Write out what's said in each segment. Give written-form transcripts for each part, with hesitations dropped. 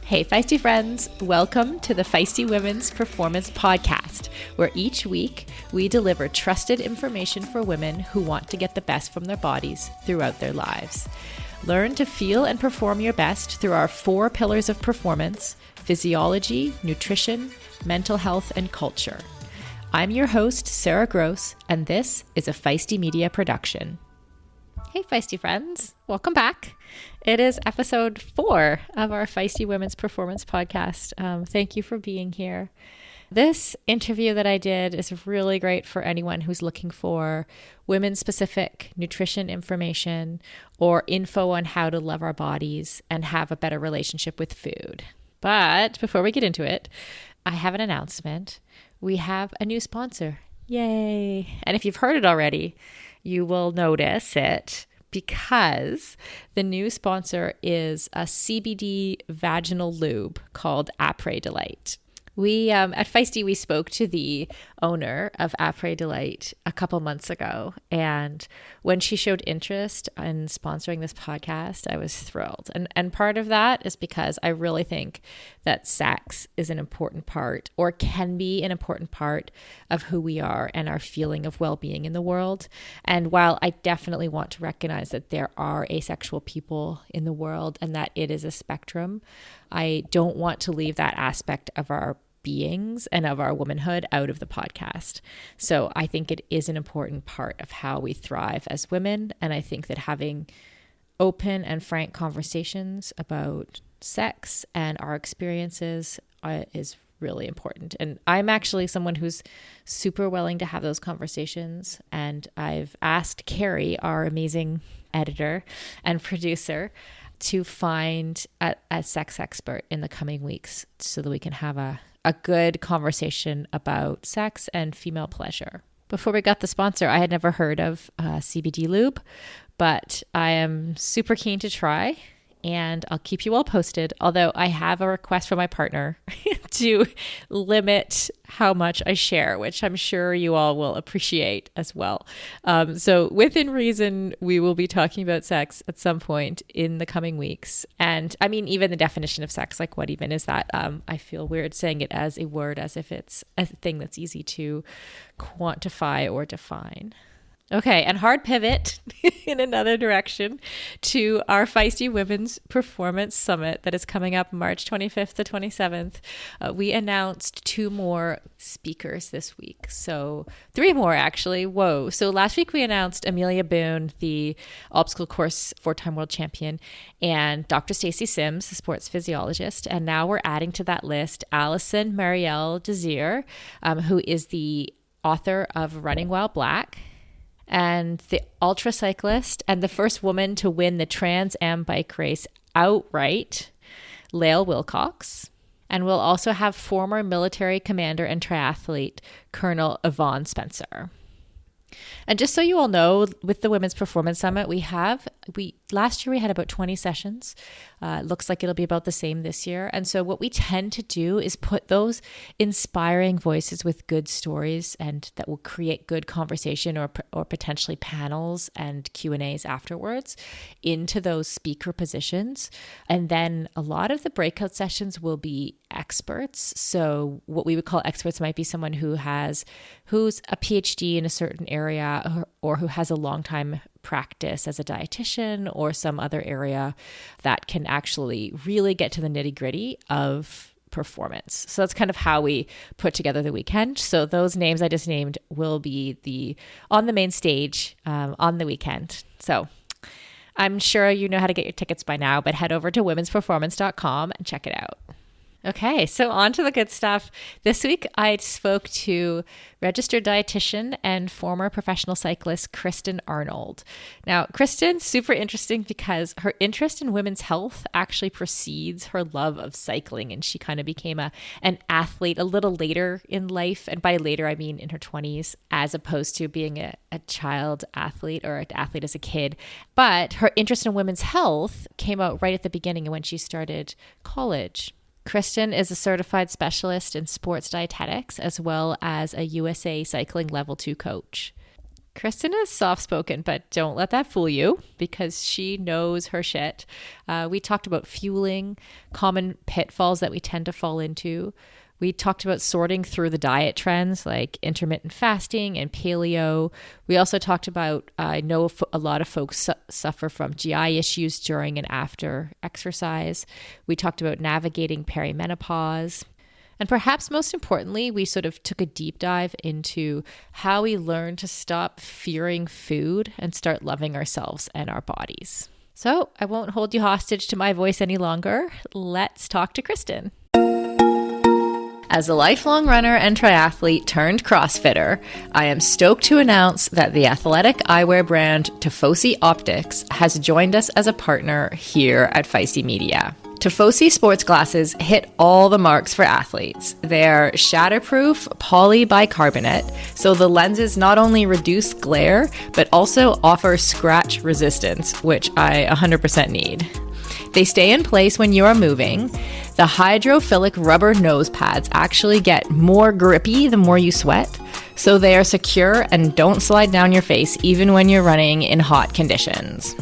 Hey, Feisty friends, welcome to the Feisty Women's Performance Podcast, where each week we deliver trusted information for women who want to get the best from their bodies throughout their lives. Learn to feel and perform your best through our 4 pillars of performance: physiology, nutrition, mental health, and culture. I'm your host, Sara Gross, and this is a Feisty Media production. Hey, Feisty friends, welcome back. It is episode 4 of our Feisty Women's Performance Podcast. Thank you for being here. This interview that I did is really great for anyone who's looking for women-specific nutrition information or info on how to love our bodies and have a better relationship with food. But before we get into it, I have an announcement. We have a new sponsor. Yay! And if you've heard it already, you will notice it because the new sponsor is a CBD vaginal lube called Après Delight. We at Feisty, we spoke to the owner of Après Delight a couple months ago, and when she showed interest in sponsoring this podcast, I was thrilled. And part of that is because I really think that sex is an important part, or can be an important part, of who we are and our feeling of well-being in the world. And while I definitely want to recognize that there are asexual people in the world and that it is a spectrum, I don't want to leave that aspect of our beings and of our womanhood out of the podcast. So I think it is an important part of how we thrive as women. And I think that having open and frank conversations about sex and our experiences is really important. And I'm actually someone who's super willing to have those conversations. And I've asked Carrie, our amazing editor and producer, to find a sex expert in the coming weeks so that we can have a good conversation about sex and female pleasure. Before we got the sponsor, I had never heard of CBD lube, but I am super keen to try, and I'll keep you all posted. Although I have a request from my partner to limit how much I share, which I'm sure you all will appreciate as well. So within reason, we will be talking about sex at some point in the coming weeks. And I mean, even the definition of sex, like what even is that? I feel weird saying it as a word, as if it's a thing that's easy to quantify or define. Okay, and hard pivot in another direction to our Feisty Women's Performance Summit that is coming up March 25th to 27th. We announced 2 more speakers this week. So 3 more, actually. Whoa. So last week we announced Amelia Boone, the obstacle course 4-time world champion, and Dr. Stacey Sims, the sports physiologist. And now we're adding to that list Alison Marielle Desir, who is the author of Running While Black, and the ultra cyclist and the first woman to win the Trans Am bike race outright, Lael Wilcox. And we'll also have former military commander and triathlete Colonel Yvonne Spencer. And just so you all know, with the Women's Performance Summit, last year we had about 20 sessions. Looks like it'll be about the same this year. And so what we tend to do is put those inspiring voices with good stories and that will create good conversation or potentially panels and Q&As afterwards into those speaker positions. And then a lot of the breakout sessions will be experts. So what we would call experts might be someone who's a PhD in a certain area or who has a long time practice as a dietitian or some other area that can actually really get to the nitty-gritty of performance. So that's kind of how we put together the weekend. So those names I just named will be on the main stage on the weekend. So I'm sure you know how to get your tickets by now, but head over to womensperformance.com and check it out. Okay, so on to the good stuff. This week, I spoke to registered dietitian and former professional cyclist Kristen Arnold. Now, Kristen's super interesting because her interest in women's health actually precedes her love of cycling, and she kind of became an athlete a little later in life, and by later, I mean in her 20s, as opposed to being a child athlete or an athlete as a kid. But her interest in women's health came out right at the beginning when she started college. Kristen is a certified specialist in sports dietetics as well as a USA Cycling Level 2 coach. Kristen is soft-spoken, but don't let that fool you because she knows her shit. We talked about fueling, common pitfalls that we tend to fall into. We talked about sorting through the diet trends like intermittent fasting and paleo. We also talked about, I know a lot of folks suffer from GI issues during and after exercise. We talked about navigating perimenopause. And perhaps most importantly, we sort of took a deep dive into how we learn to stop fearing food and start loving ourselves and our bodies. So I won't hold you hostage to my voice any longer. Let's talk to Kristen. As a lifelong runner and triathlete turned CrossFitter, I am stoked to announce that the athletic eyewear brand Tifosi Optics has joined us as a partner here at Feisty Media. Tifosi sports glasses hit all the marks for athletes. They're shatterproof polybicarbonate, so the lenses not only reduce glare, but also offer scratch resistance, which I 100% need. They stay in place when you are moving. The hydrophilic rubber nose pads actually get more grippy the more you sweat, so they are secure and don't slide down your face even when you're running in hot conditions.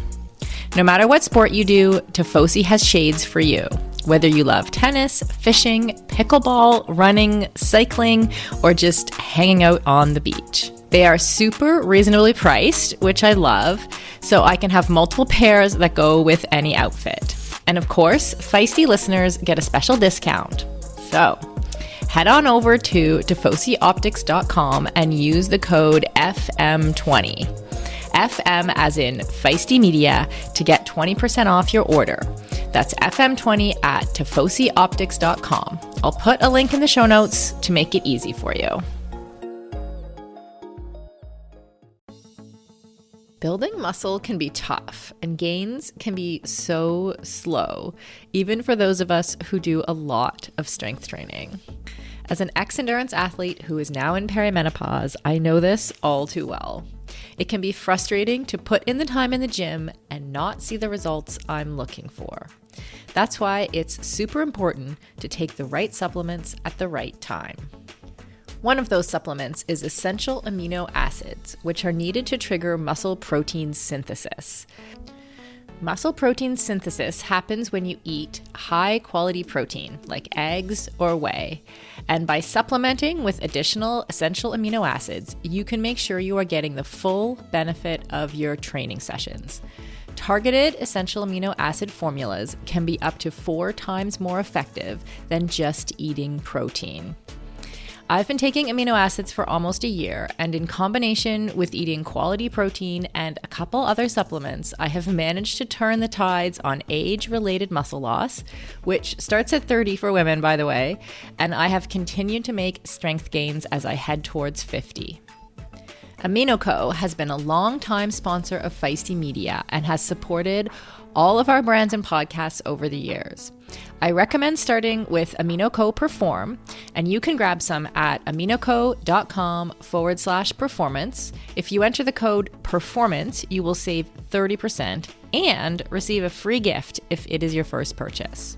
No matter what sport you do, Tifosi has shades for you. Whether you love tennis, fishing, pickleball, running, cycling, or just hanging out on the beach. They are super reasonably priced, which I love, so I can have multiple pairs that go with any outfit. And of course, Feisty listeners get a special discount. So head on over to tifosioptics.com and use the code FM20. FM as in Feisty Media to get 20% off your order. That's FM20 at tifosioptics.com. I'll put a link in the show notes to make it easy for you. Building muscle can be tough and gains can be so slow, even for those of us who do a lot of strength training. As an ex-endurance athlete who is now in perimenopause, I know this all too well. It can be frustrating to put in the time in the gym and not see the results I'm looking for. That's why it's super important to take the right supplements at the right time. One of those supplements is essential amino acids, which are needed to trigger muscle protein synthesis. Muscle protein synthesis happens when you eat high-quality protein, like eggs or whey. And by supplementing with additional essential amino acids, you can make sure you are getting the full benefit of your training sessions. Targeted essential amino acid formulas can be up to 4 times more effective than just eating protein. I've been taking amino acids for almost a year, and in combination with eating quality protein and a couple other supplements, I have managed to turn the tides on age-related muscle loss, which starts at 30 for women, by the way, and I have continued to make strength gains as I head towards 50. AminoCo has been a long-time sponsor of Feisty Media and has supported all of our brands and podcasts over the years. I recommend starting with AminoCo Perform, and you can grab some at aminoco.com/performance. If you enter the code PERFORMANCE, you will save 30% and receive a free gift if it is your first purchase.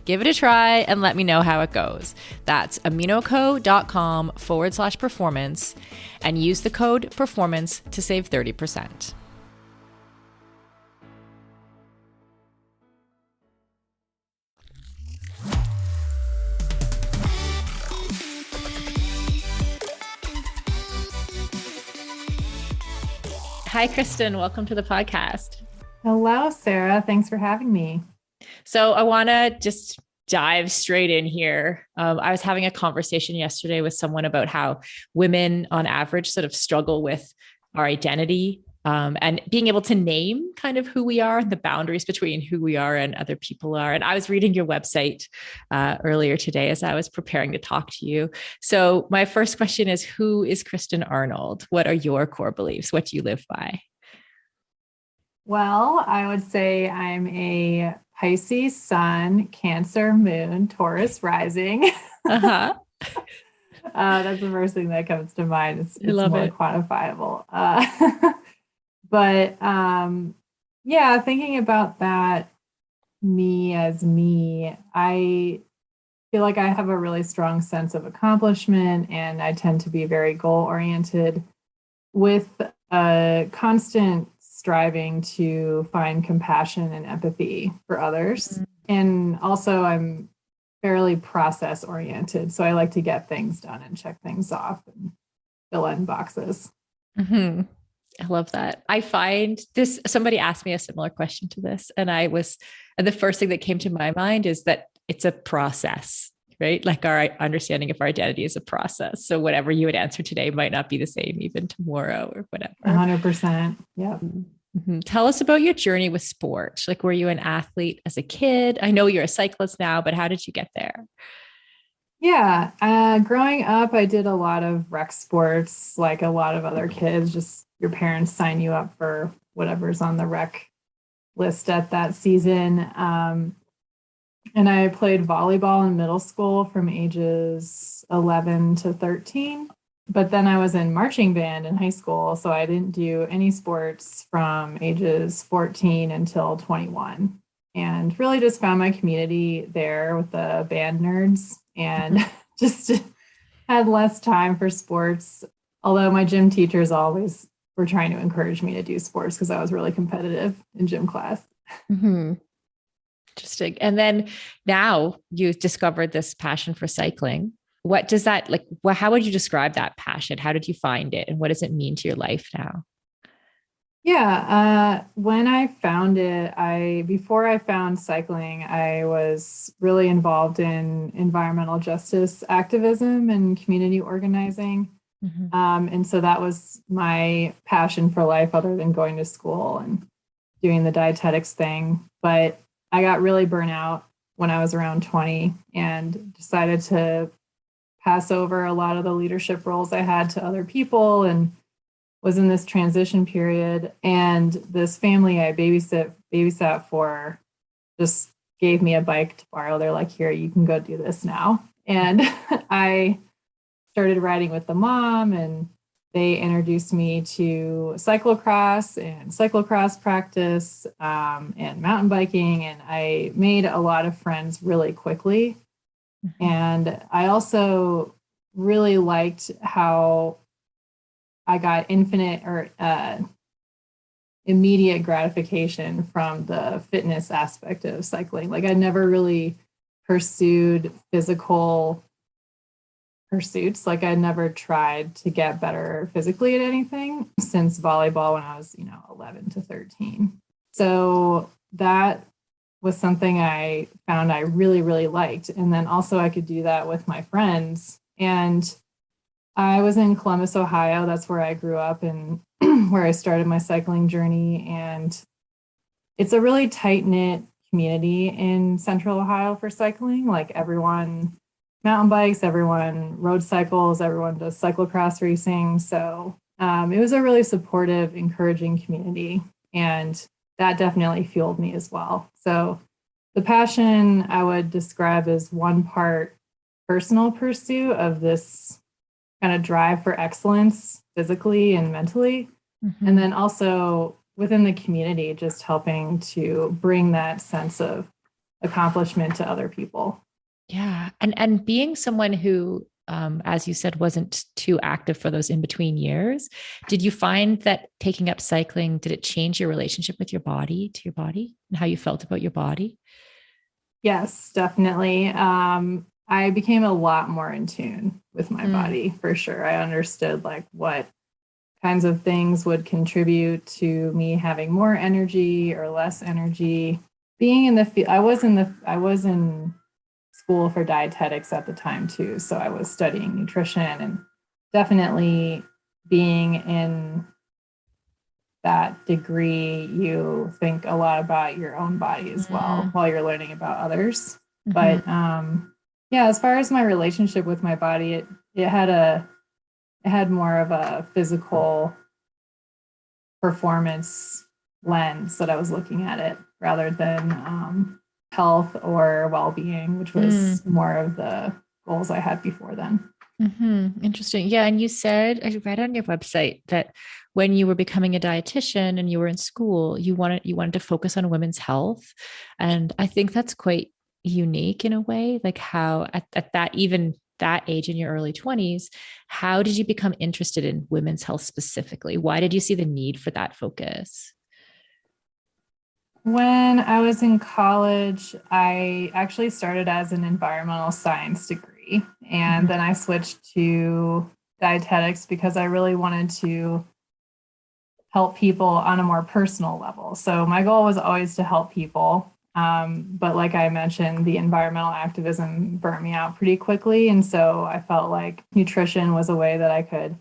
Give it a try and let me know how it goes. That's aminoco.com/performance and use the code PERFORMANCE to save 30%. Hi, Kristen. Welcome to the podcast. Hello, Sara. Thanks for having me. So I want to just dive straight in here. I was having a conversation yesterday with someone about how women on average sort of struggle with our identity and being able to name kind of who we are and the boundaries between who we are and other people are. And I was reading your website earlier today as I was preparing to talk to you. So my first question is, who is Kristen Arnold? What are your core beliefs? What do you live by? Well, I would say I'm a Pisces sun, Cancer moon, Taurus rising. Uh-huh. That's the first thing that comes to mind. It's more quantifiable. But yeah, thinking about that, me as me, I feel like I have a really strong sense of accomplishment, and I tend to be very goal-oriented with a constant striving to find compassion and empathy for others. And also, I'm fairly process oriented. So I like to get things done and check things off and fill in boxes. Mm-hmm. I love that. I find this, somebody asked me a similar question to this, and the first thing that came to my mind is that it's a process, right? Like our understanding of our identity is a process. So whatever you would answer today might not be the same even tomorrow or whatever. 100%. Yeah. Mm-hmm. Tell us about your journey with sport. Like, were you an athlete as a kid? I know you're a cyclist now, but how did you get there? Yeah. Growing up, I did a lot of rec sports, like a lot of other kids. Just your parents sign you up for whatever's on the rec list at that season. And I played volleyball in middle school from ages 11 to 13. But then I was in marching band in high school. So I didn't do any sports from ages 14 until 21. And really just found my community there with the band nerds and just had less time for sports. Although my gym teachers always were trying to encourage me to do sports because I was really competitive in gym class. Mm-hmm. Interesting. And then now you've discovered this passion for cycling. What does that like? How would you describe that passion? How did you find it? And what does it mean to your life now? Yeah, when I found it, before I found cycling, I was really involved in environmental justice activism and community organizing. Mm-hmm. And so that was my passion for life, other than going to school and doing the dietetics thing. But I got really burnt out when I was around 20 and decided to pass over a lot of the leadership roles I had to other people and was in this transition period. And this family I babysat for just gave me a bike to borrow. They're like, here, you can go do this now. And I started riding with the mom, and they introduced me to cyclocross practice, and mountain biking. And I made a lot of friends really quickly. Mm-hmm. And I also really liked how I got immediate gratification from the fitness aspect of cycling. Like I never really pursued physical pursuits. Like I never tried to get better physically at anything since volleyball when I was, 11 to 13. So that was something I found I really, really liked. And then also I could do that with my friends. And I was in Columbus, Ohio. That's where I grew up and where I started my cycling journey. And it's a really tight-knit community in Central Ohio for cycling. Like everyone mountain bikes, everyone road cycles, everyone does cyclocross racing. So it was a really supportive, encouraging community. And that definitely fueled me as well. So the passion I would describe as one part personal pursuit of this kind of drive for excellence physically and mentally. Mm-hmm. And then also within the community, just helping to bring that sense of accomplishment to other people. Yeah. And being someone who, as you said, wasn't too active for those in-between years, did you find that taking up cycling, did it change your relationship with your body, to your body, and how you felt about your body? Yes, definitely. I became a lot more in tune with my body, for sure. I understood like what kinds of things would contribute to me having more energy or less energy. Being in the field, I was in school for dietetics at the time too. So I was studying nutrition, and definitely being in that degree, you think a lot about your own body as well while you're learning about others. Mm-hmm. But yeah, as far as my relationship with my body, it had more of a physical performance lens that I was looking at it rather than health or well-being, which was more of the goals I had before then. Mm-hmm. Interesting. Yeah. And you said, I read on your website that when you were becoming a dietitian and you were in school, you wanted to focus on women's health. And I think that's quite unique in a way, like how at that, even that age in your early 20s, how did you become interested in women's health specifically? Why did you see the need for that focus? When I was in college, I actually started as an environmental science degree, and then I switched to dietetics because I really wanted to help people on a more personal level. So my goal was always to help people. But like I mentioned, the environmental activism burnt me out pretty quickly. And so I felt like nutrition was a way that I could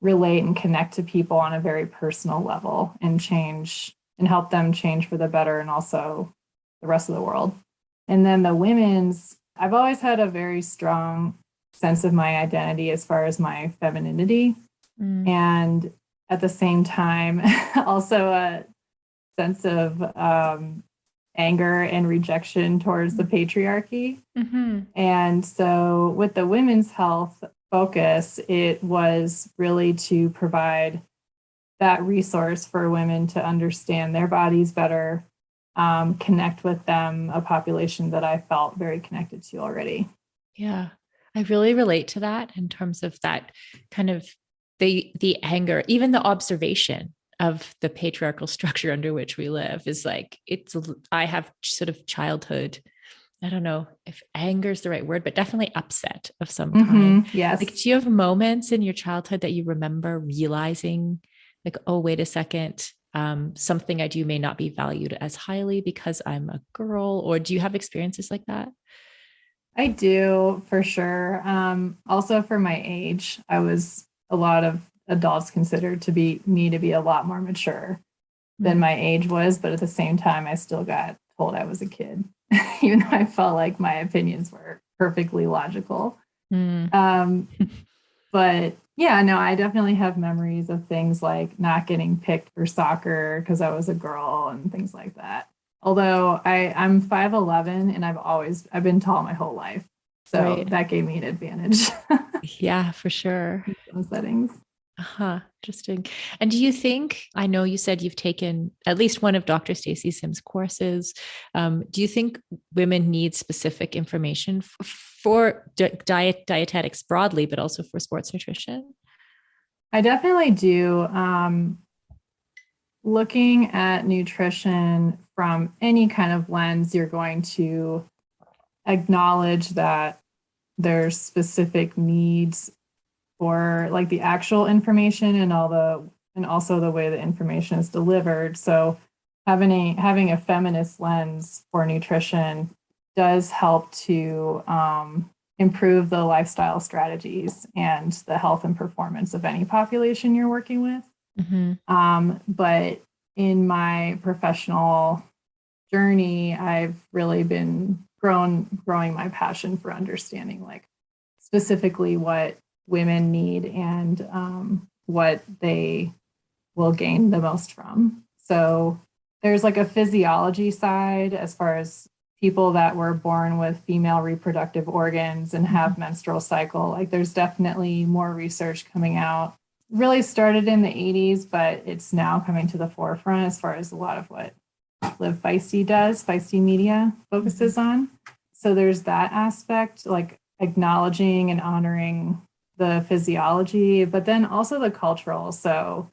relate and connect to people on a very personal level and change and help them change for the better, and also the rest of the world. And then the women's, I've always had a very strong sense of my identity as far as my femininity. And at the same time, also a sense of anger and rejection towards the patriarchy. And so with the women's health focus, it was really to provide that resource for women to understand their bodies better, connect with them, a population that I felt very connected to already. Yeah, I really relate to that in terms of that kind of the anger, even the observation of the patriarchal structure under which we live is like, I have sort of childhood, I don't know if anger is the right word, but definitely upset of some kind. Yes. Like, do you have moments in your childhood that you remember realizing like, oh, wait a second, something I do may not be valued as highly because I'm a girl? Or do you have experiences like that? I do, for sure. Also for my age, a lot of adults considered me to be a lot more mature than my age was, but at the same time, I still got told I was a kid, even though I felt like my opinions were perfectly logical. But yeah, no, I definitely have memories of things like not getting picked for soccer because I was a girl and things like that. Although I'm 5'11" and I've been tall my whole life. So that gave me an advantage. Yeah, for sure. In some settings. Interesting. And do you think, I know you said you've taken at least one of Dr. Stacy Sims' courses. Do you think women need specific information for dietetics broadly, but also for sports nutrition? I definitely do. Looking at nutrition from any kind of lens, you're going to acknowledge that there's specific needs for like the actual information and also the way the information is delivered. So having a feminist lens for nutrition does help to improve the lifestyle strategies and the health and performance of any population you're working with. But in my professional journey, I've really been growing my passion for understanding like specifically what women need and what they will gain the most from. So there's like a physiology side as far as people that were born with female reproductive organs and have menstrual cycle. Like there's definitely more research coming out. Really started in the 80s, but it's now coming to the forefront as far as a lot of what Live Feisty does, Feisty Media focuses on. So there's that aspect, like acknowledging and honoring the physiology, but then also the cultural. So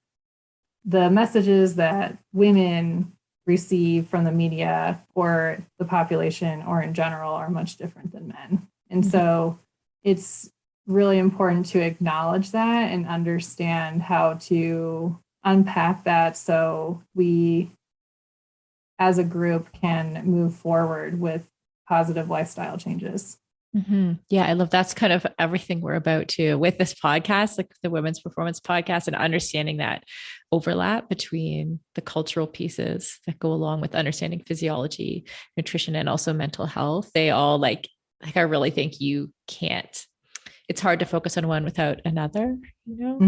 the messages that women receive from the media or the population or in general are much different than men. And so it's really important to acknowledge that and understand how to unpack that so we as a group can move forward with positive lifestyle changes. Yeah, I love that's kind of everything we're about too with this podcast, like the Women's Performance Podcast, and understanding that overlap between the cultural pieces that go along with understanding physiology, nutrition, and also mental health. They all like I really think you can't. It's hard to focus on one without another. You know,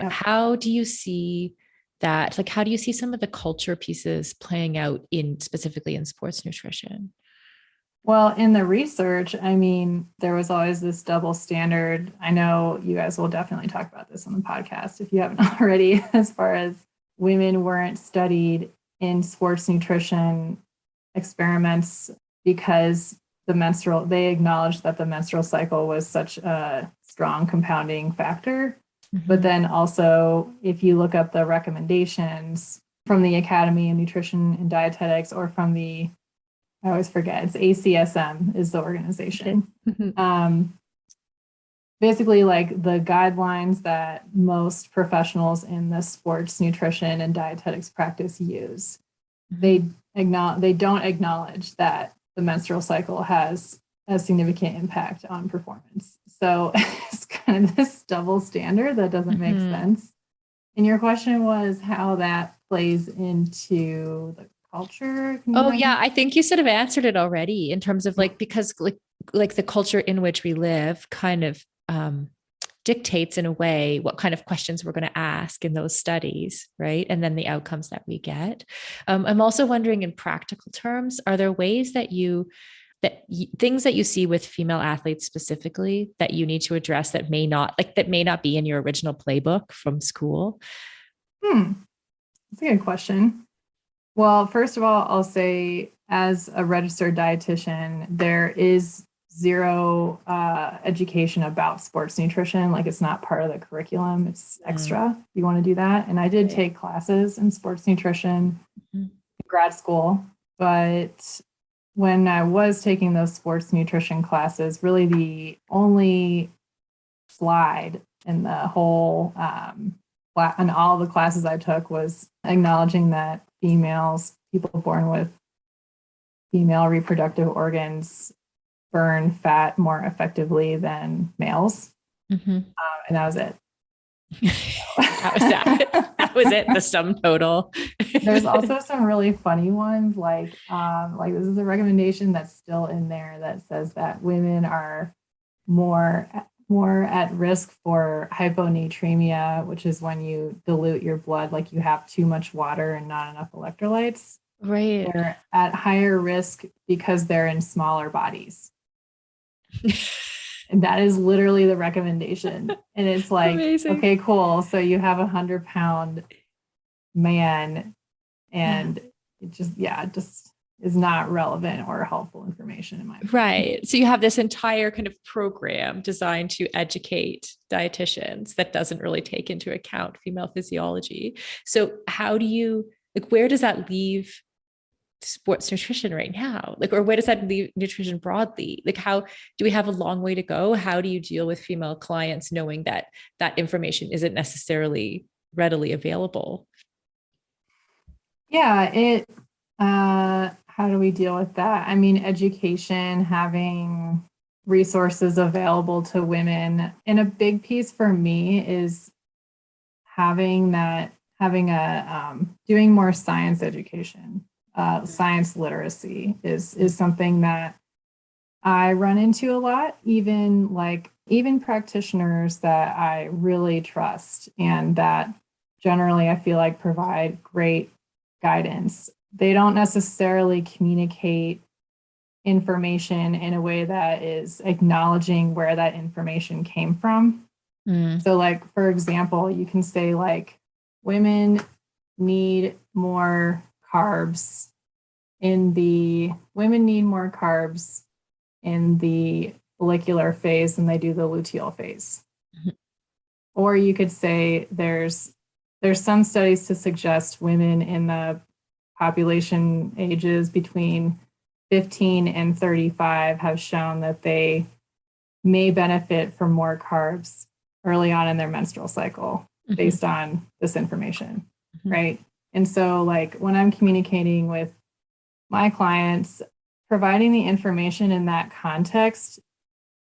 how do you see that? Like, how do you see some of the culture pieces playing out specifically in sports nutrition? Well, in the research, I mean, there was always this double standard. I know you guys will definitely talk about this on the podcast if you haven't already, as far as women weren't studied in sports nutrition experiments because they acknowledged that the menstrual cycle was such a strong compounding factor. But then also, if you look up the recommendations from the Academy of Nutrition and Dietetics, or from I always forget, it's ACSM is the organization. Basically, like the guidelines that most professionals in the sports nutrition and dietetics practice use, they don't acknowledge that the menstrual cycle has a significant impact on performance. So it's kind of this double standard that doesn't make sense. And your question was how that plays into the culture. Yeah, I think you sort of answered it already in terms of like, because like the culture in which we live kind of dictates in a way what kind of questions we're going to ask in those studies, right? And then the outcomes that we get. I'm also wondering, in practical terms, are there ways that things that you see with female athletes specifically that you need to address that may not be in your original playbook from school? That's a good question. Well, first of all, I'll say, as a registered dietitian, there is zero education about sports nutrition. Like, it's not part of the curriculum. It's extra. You want to do that. And I did take classes in sports nutrition in grad school, but when I was taking those sports nutrition classes, really the only slide in the whole and all the classes I took was acknowledging that people born with female reproductive organs, burn fat more effectively than males. And that was it. That was that. That was it. The sum total. There's also some really funny ones, like this is a recommendation that's still in there that says that women are more at risk for hyponatremia, which is when you dilute your blood, like you have too much water and not enough electrolytes. Right. They're at higher risk because they're in smaller bodies. And that is literally the recommendation. And it's like, amazing. Okay, cool. So you have 100-pound man, and it just is not relevant or helpful information in my opinion. Right. So you have this entire kind of program designed to educate dietitians that doesn't really take into account female physiology. So how do you, where does that leave sports nutrition right now? Or where does that leave nutrition broadly? How do we have a long way to go? How do you deal with female clients knowing that that information isn't necessarily readily available? Yeah, how do we deal with that? I mean, education, having resources available to women. And a big piece for me is doing more science education. Science literacy is something that I run into a lot, even practitioners that I really trust and that generally I feel like provide great guidance. They don't necessarily communicate information in a way that is acknowledging where that information came from. So, like, for example, you can say, like, women need more carbs in the follicular phase than they do the luteal phase. Or you could say there's some studies to suggest women in the population ages between 15 and 35 have shown that they may benefit from more carbs early on in their menstrual cycle based on this information, right? And so, like, when I'm communicating with my clients, providing the information in that context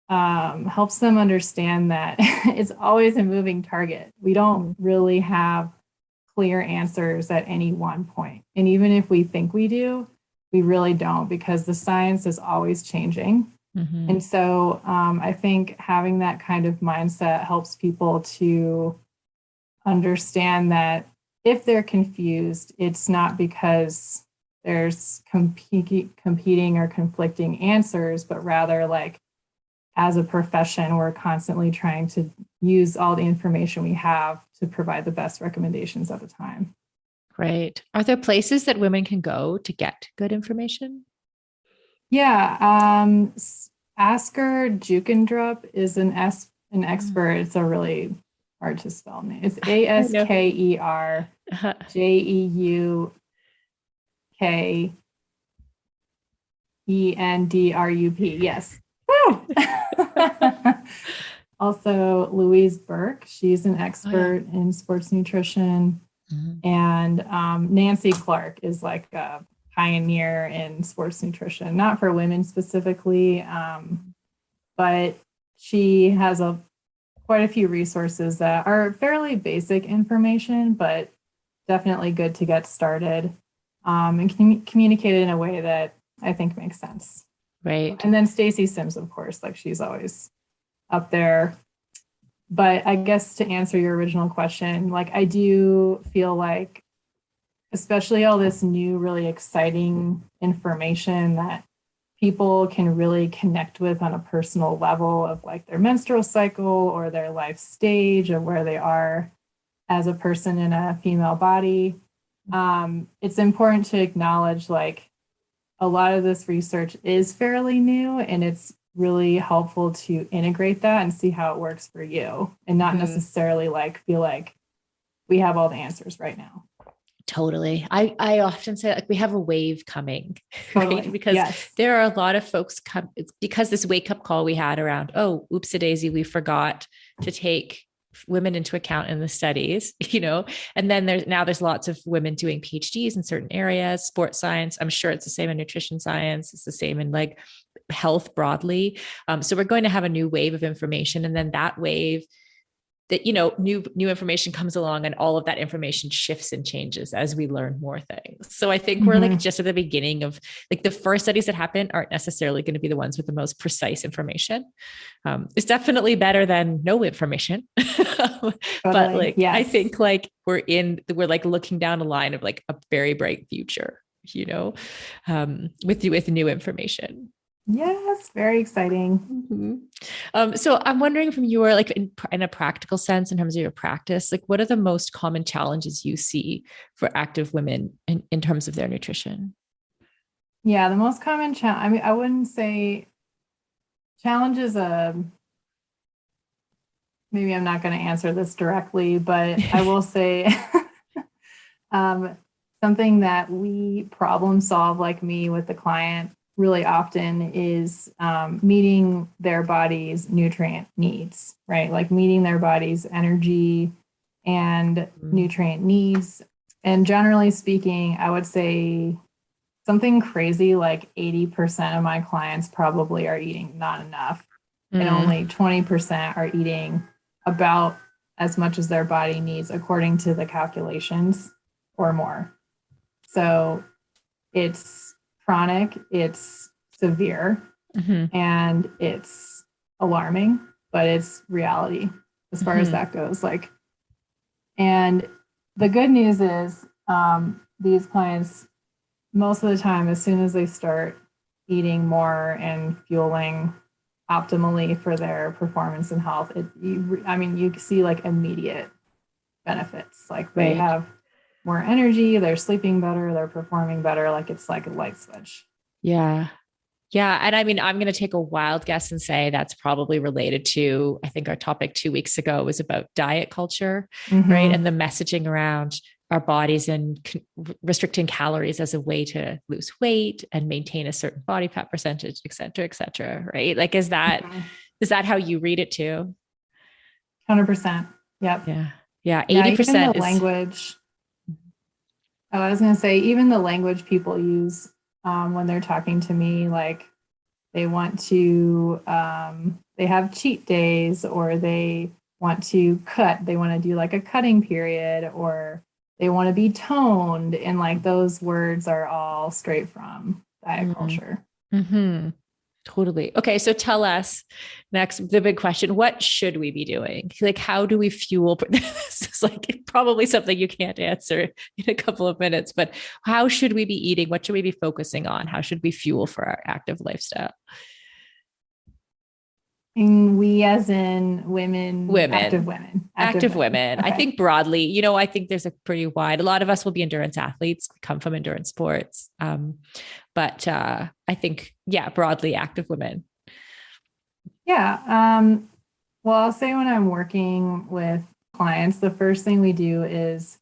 helps them understand that it's always a moving target. We don't really have clear answers at any one point. And even if we think we do, we really don't, because the science is always changing. And so I think having that kind of mindset helps people to understand that if they're confused, it's not because there's competing or conflicting answers, but rather, like, as a profession, we're constantly trying to use all the information we have to provide the best recommendations at the time. Great. Are there places that women can go to get good information? Yeah. Asker Jukendrup is an expert. It's a really hard to spell name. It's I know. ASKERJEUKENDRUP. Yes. Woo! Also, Louise Burke. She's an Oh yeah. expert in sports nutrition. Mhm. And Nancy Clark is like a pioneer in sports nutrition, not for women specifically, but she has quite a few resources that are fairly basic information, but definitely good to get started, and communicate it in a way that I think makes sense. Right. And then Stacy Sims, of course, like she's always up there. But I guess to answer your original question, like I do feel like, especially all this new, really exciting information that people can really connect with on a personal level of like their menstrual cycle or their life stage or where they are as a person in a female body. It's important to acknowledge like a lot of this research is fairly new, and it's really helpful to integrate that and see how it works for you, and not necessarily like feel like we have all the answers right now. Totally. I often say like we have a wave coming, Totally. right? Because yes. there are a lot of folks because this wake up call we had around, oh, oops a daisy, we forgot to take women into account in the studies, and then there's lots of women doing PhDs in certain areas, sports science. I'm sure it's the same in nutrition science. It's the same in like health broadly. So we're going to have a new wave of information. And then that wave that, new information comes along and all of that information shifts and changes as we learn more things. So I think we're like just at the beginning of like the first studies that happen aren't necessarily going to be the ones with the most precise information. It's definitely better than no information. But like, yes. I think like we're like looking down a line of like a very bright future, with new information. Yes, very exciting. So I'm wondering from your like in a practical sense, in terms of your practice, like what are the most common challenges you see for active women in terms of their nutrition? Yeah, the most common challenge, I mean, I wouldn't say challenges, maybe I'm not going to answer this directly, but I will say something that we problem solve like me with the client really often is meeting their body's nutrient needs, right? Like meeting their body's energy and nutrient needs. And generally speaking, I would say something crazy like 80% of my clients probably are eating not enough, and only 20% are eating about as much as their body needs according to the calculations or more. So it's chronic, it's severe, and it's alarming, but it's reality as far as that goes. Like, and the good news is these clients, most of the time, as soon as they start eating more and fueling optimally for their performance and health, you see like immediate benefits. Like they have more energy, they're sleeping better, they're performing better. Like it's like a light switch. Yeah. Yeah. And I mean, I'm going to take a wild guess and say that's probably related to, I think our topic 2 weeks ago was about diet culture, right? And the messaging around our bodies and restricting calories as a way to lose weight and maintain a certain body fat percentage, et cetera, right? Like, is that how you read it too? 100%. Yep. Yeah. Yeah. 80% is language. Oh, I was going to say, even the language people use when they're talking to me, like they want to, they have cheat days, or they want to cut, they want to do like a cutting period, or they want to be toned. And like those words are all straight from diet culture. Totally. Okay. So tell us next, the big question, what should we be doing? Like, how do we fuel? This is like probably something you can't answer in a couple of minutes, but how should we be eating? What should we be focusing on? How should we fuel for our active lifestyle? And we as in women, active women. Active women. Okay. I think broadly, I think there's a pretty wide, a lot of us will be endurance athletes, come from endurance sports. But I think, broadly active women. Yeah. Well, I'll say when I'm working with clients, the first thing we do is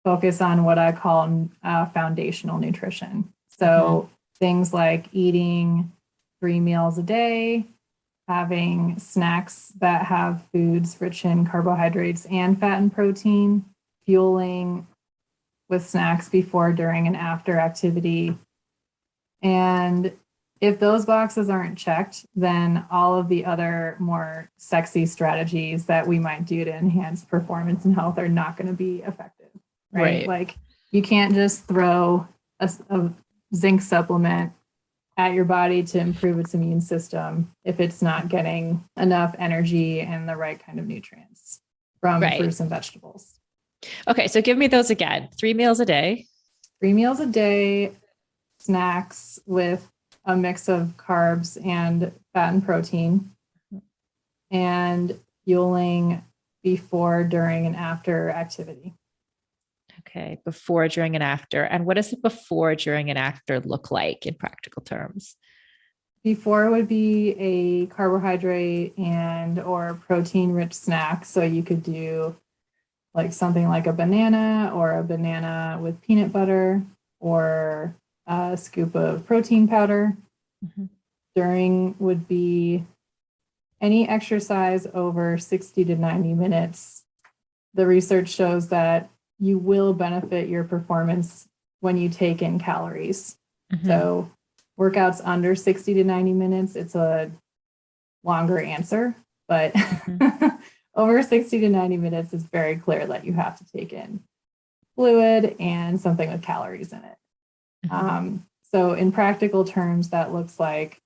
focus on what I call foundational nutrition. So things like eating 3 meals a day, having snacks that have foods rich in carbohydrates and fat and protein, fueling with snacks before, during, and after activity. And if those boxes aren't checked, then all of the other more sexy strategies that we might do to enhance performance and health are not going to be effective, right? Like you can't just throw a zinc supplement at your body to improve its immune system if it's not getting enough energy and the right kind of nutrients from fruits and vegetables. Okay, so give me those again. 3 meals a day. 3 meals a day, snacks with a mix of carbs and fat and protein, and fueling before, during, and after activity. Okay, before, during, and after. And what does the before, during, and after look like in practical terms? Before would be a carbohydrate and or protein-rich snack. So you could do like something like a banana or a banana with peanut butter or a scoop of protein powder. During would be any exercise over 60 to 90 minutes. The research shows that you will benefit your performance when you take in calories. So workouts under 60 to 90 minutes, it's a longer answer, but over 60 to 90 minutes, it's very clear that you have to take in fluid and something with calories in it. So in practical terms, that looks like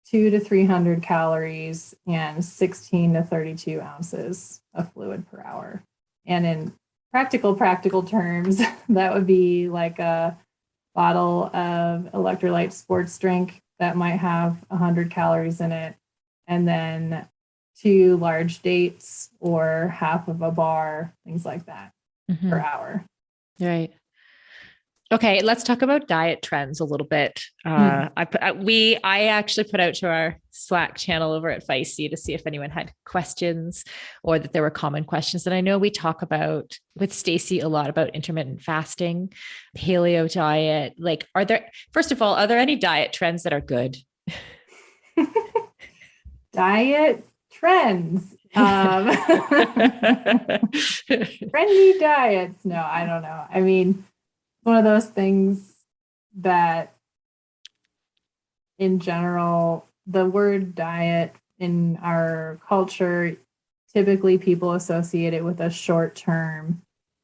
200 to 300 calories and 16 to 32 ounces of fluid per hour. And in practical terms, that would be like a bottle of electrolyte sports drink that might have 100 calories in it, and then 2 large dates or half of a bar, things like that per hour. Right. Okay, let's talk about diet trends a little bit. I actually put out to our Slack channel over at Feisty to see if anyone had questions or that there were common questions. And I know we talk about with Stacey a lot about intermittent fasting, paleo diet. Like, first of all, are there any diet trends that are good? Diet trends. Trendy diets. No, I don't know. I mean, one of those things that in general, the word diet in our culture, typically people associate it with a short-term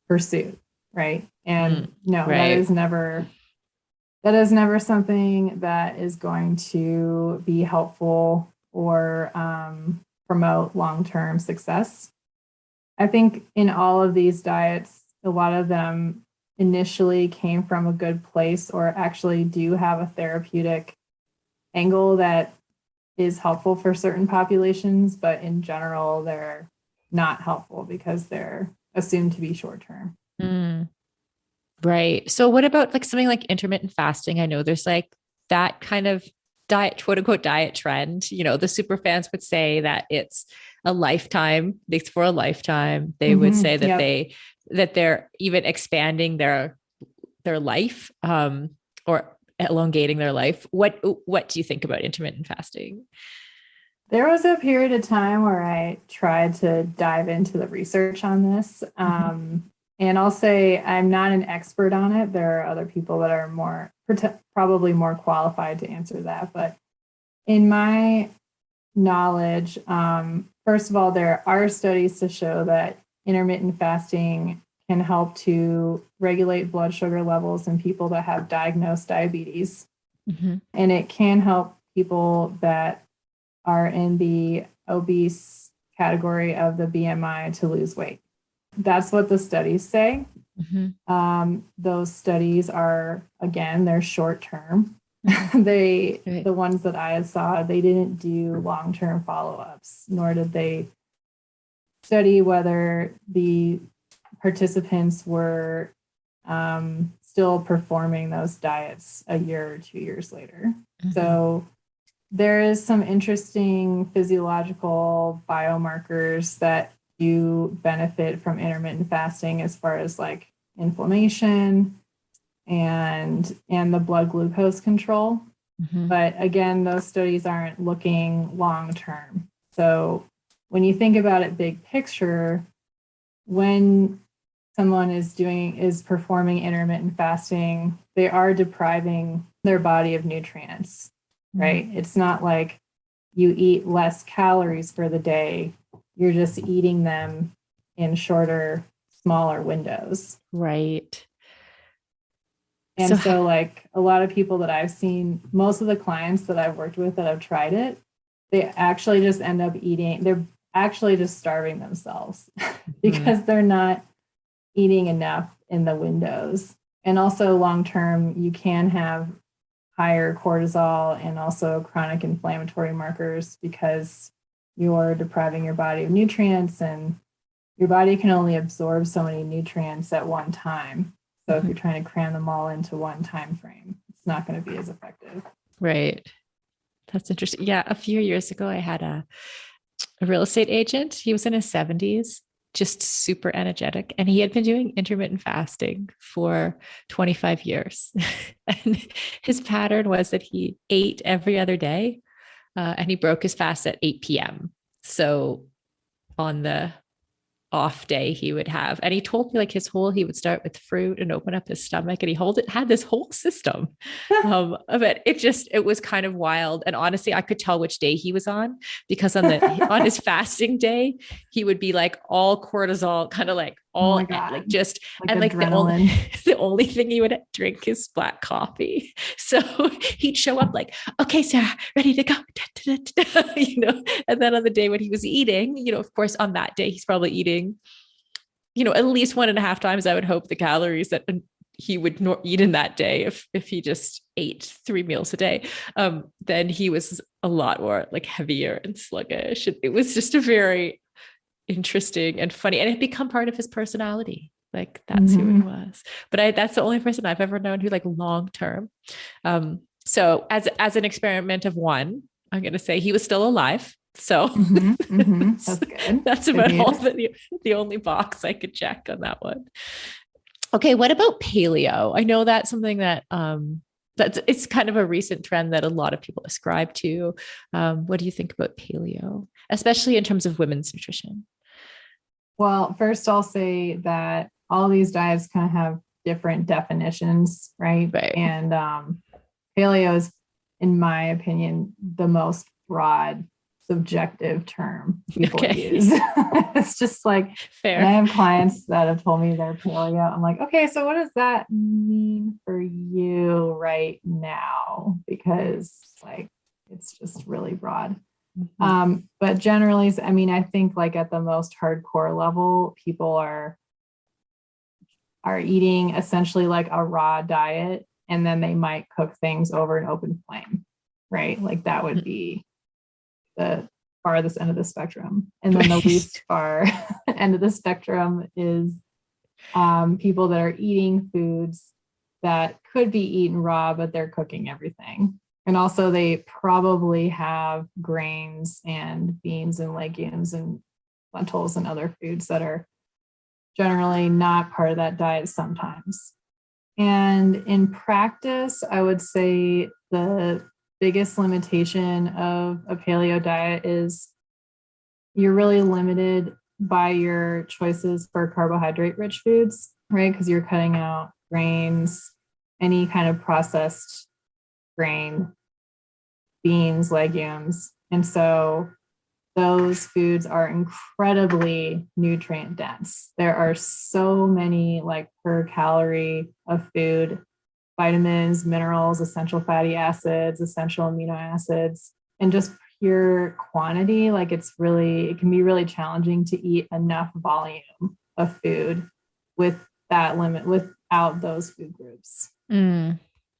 pursuit, right? And that is never something that is going to be helpful or promote long-term success. I think in all of these diets, a lot of them initially came from a good place or actually do have a therapeutic angle that is helpful for certain populations, but in general, they're not helpful because they're assumed to be short-term. Right. So what about like something like intermittent fasting? I know there's like that kind of diet, quote unquote, diet trend. The super fans would say that it's a lifetime. It's for a lifetime. They would say that that they're even expanding their life or elongating their life. What do you think about intermittent fasting? There was a period of time where I tried to dive into the research on this. And I'll say I'm not an expert on it. There are other people that are probably more qualified to answer that. But in my knowledge, first of all, there are studies to show that intermittent fasting can help to regulate blood sugar levels in people that have diagnosed diabetes. And it can help people that are in the obese category of the BMI to lose weight. That's what the studies say. Those studies are, again, they're short term. The ones that I saw, they didn't do long-term follow-ups, nor did they study whether the participants were still performing those diets a year or 2 years later. So there is some interesting physiological biomarkers that do benefit from intermittent fasting as far as like inflammation and the blood glucose control. But again, those studies aren't looking long term. So when you think about it big picture, when someone is performing intermittent fasting, they are depriving their body of nutrients, right? It's not like you eat less calories for the day. You're just eating them in shorter, smaller windows. Right. And so like a lot of people that I've seen, most of the clients that I've worked with that have tried it, they actually just end up eating, they're actually just starving themselves because they're not eating enough in the windows. And also long-term, you can have higher cortisol and also chronic inflammatory markers because you're depriving your body of nutrients, and your body can only absorb so many nutrients at one time. So if you're trying to cram them all into one time frame, it's not going to be as effective. Right. That's interesting. Yeah. A few years ago, I had a real estate agent. He was in his 70s, just super energetic. And he had been doing intermittent fasting for 25 years. And his pattern was that he ate every other day and he broke his fast at 8 p.m. So on the off day he would have, and he told me like he would start with fruit and open up his stomach, and had this whole system of it. It was kind of wild. And honestly, I could tell which day he was on, because on his fasting day, he would be like all cortisol, kind of like all like just, like, and like the only thing he would drink is black coffee. So he'd show up like, okay, Sarah, ready to go. And then on the day when he was eating, of course, on that day, he's probably eating, at least 1.5 times, I would hope, the calories that he would eat in that day if he just ate 3 meals a day. Then he was a lot more like heavier and sluggish. It was just a very interesting and funny, and it become part of his personality. Like that's who he was. But that's the only person I've ever known who like long-term. So as an experiment of one, I'm going to say he was still alive. So that's good. That's about all the only box I could check on that one. Okay. What about paleo? I know that's something that, it's kind of a recent trend that a lot of people ascribe to. What do you think about paleo, especially in terms of women's nutrition? Well, first I'll say that all these diets kind of have different definitions, right? And paleo is, in my opinion, the most broad, subjective term people use. It's just like, fair. And I have clients that have told me they're paleo. I'm like, okay, so what does that mean for you right now? Because like, it's just really broad. But generally, I mean, I think like at the most hardcore level, people are eating essentially like a raw diet, and then they might cook things over an open flame, right? Like that would be the farthest end of the spectrum. And then the least far end of the spectrum is people that are eating foods that could be eaten raw, but they're cooking everything. And also they probably have grains and beans and legumes and lentils and other foods that are generally not part of that diet sometimes. And in practice, I would say the biggest limitation of a paleo diet is you're really limited by your choices for carbohydrate-rich foods, right? Because you're cutting out grains, any kind of processed grain, beans, legumes. And so those foods are incredibly nutrient dense. There are so many like per calorie of food, vitamins, minerals, essential fatty acids, essential amino acids, and just pure quantity. Like it can be really challenging to eat enough volume of food with that limit, without those food groups.